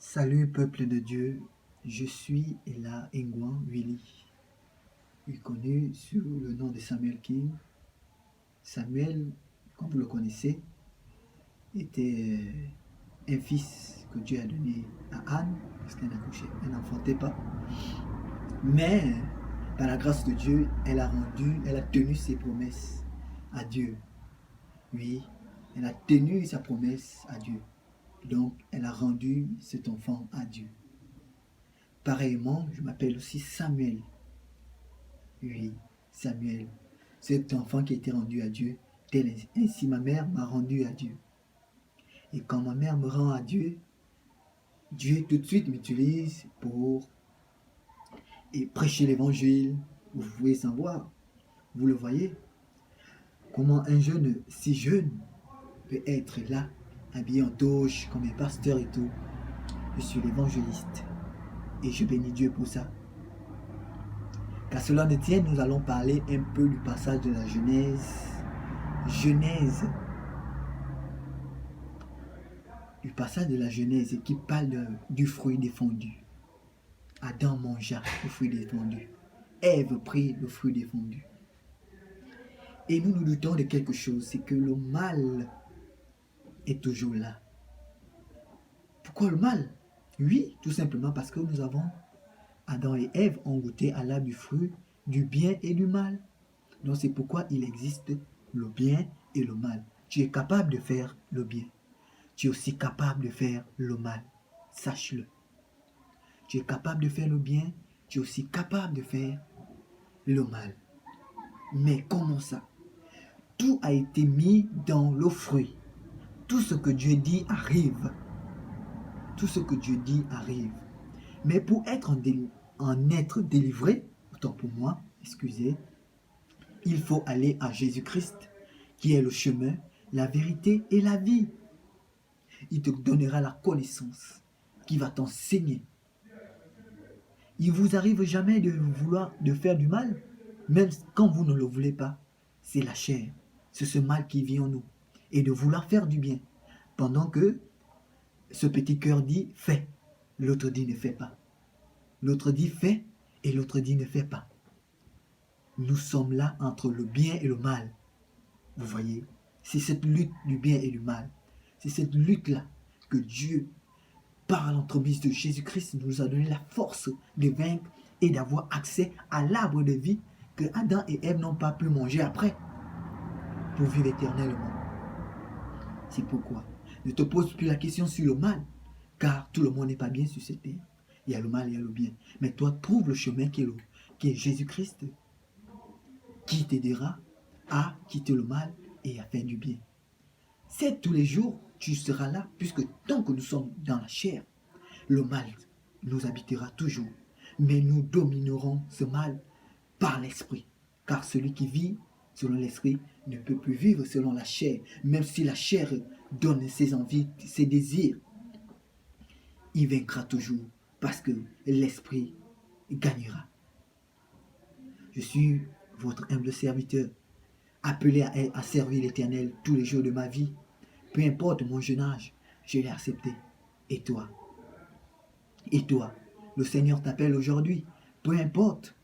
Salut peuple de Dieu, je suis Ella Engwan Willy, connu sous le nom de Samuel King. Samuel, comme vous le connaissez, était un fils que Dieu a donné à Anne, parce qu'elle n'enfantait pas. Mais par la grâce de Dieu, elle a tenu ses promesses à Dieu. Oui, elle a tenu sa promesse à Dieu. Donc, elle a rendu cet enfant à Dieu. Pareillement, je m'appelle aussi Samuel. Oui, Samuel, cet enfant qui a été rendu à Dieu, ainsi ma mère m'a rendu à Dieu. Et quand ma mère me rend à Dieu, Dieu tout de suite m'utilise pour prêcher l'évangile. Vous pouvez savoir, vous le voyez, comment un jeune si jeune peut être là, habillé en toge, comme un pasteur et tout. Je suis l'évangéliste et je bénis Dieu pour ça. Qu'à cela ne tienne, nous allons parler un peu du passage de la Genèse. Du passage de la Genèse qui parle du fruit défendu. Adam mangea le fruit défendu. Ève prit le fruit défendu. Et nous nous doutons de quelque chose, c'est que le mal est toujours là. Pourquoi le mal? Oui, tout simplement parce que Adam et Ève ont goûté à l'arbre du fruit du bien et du mal. Donc c'est pourquoi il existe le bien et le mal. Tu es capable de faire le bien. Tu es aussi capable de faire le mal. Sache-le. Tu es capable de faire le bien. Tu es aussi capable de faire le mal. Mais comment ça? Tout a été mis dans le fruit. Tout ce que Dieu dit arrive. Tout ce que Dieu dit arrive. Mais pour être délivré, autant pour moi, excusez, il faut aller à Jésus-Christ, qui est le chemin, la vérité et la vie. Il te donnera la connaissance, qui va t'enseigner. Il vous arrive jamais de vouloir de faire du mal, même quand vous ne le voulez pas. C'est la chair, c'est ce mal qui vit en nous. Et de vouloir faire du bien, pendant que ce petit cœur dit fais, l'autre dit ne fais pas. L'autre dit fais et l'autre dit ne fais pas. Nous sommes là entre le bien et le mal. Vous voyez, c'est cette lutte du bien et du mal. C'est cette lutte-là que Dieu, par l'entremise de Jésus-Christ, nous a donné la force de vaincre et d'avoir accès à l'arbre de vie que Adam et Ève n'ont pas pu manger après pour vivre éternellement. C'est pourquoi ne te pose plus la question sur le mal, car tout le monde n'est pas bien sur cette terre. Il y a le mal, il y a le bien. Mais toi, trouve le chemin qui est Jésus-Christ, qui t'aidera à quitter le mal et à faire du bien. C'est tous les jours, tu seras là, puisque tant que nous sommes dans la chair, le mal nous habitera toujours. Mais nous dominerons ce mal par l'esprit. Car celui qui vit selon l'esprit ne peut plus vivre selon la chair. Même si la chair donne ses envies, ses désirs, il vaincra toujours parce que l'esprit gagnera. Je suis votre humble serviteur, appelé à servir l'Éternel tous les jours de ma vie. Peu importe mon jeune âge, je l'ai accepté. Et toi? Et toi? Le Seigneur t'appelle aujourd'hui. Peu importe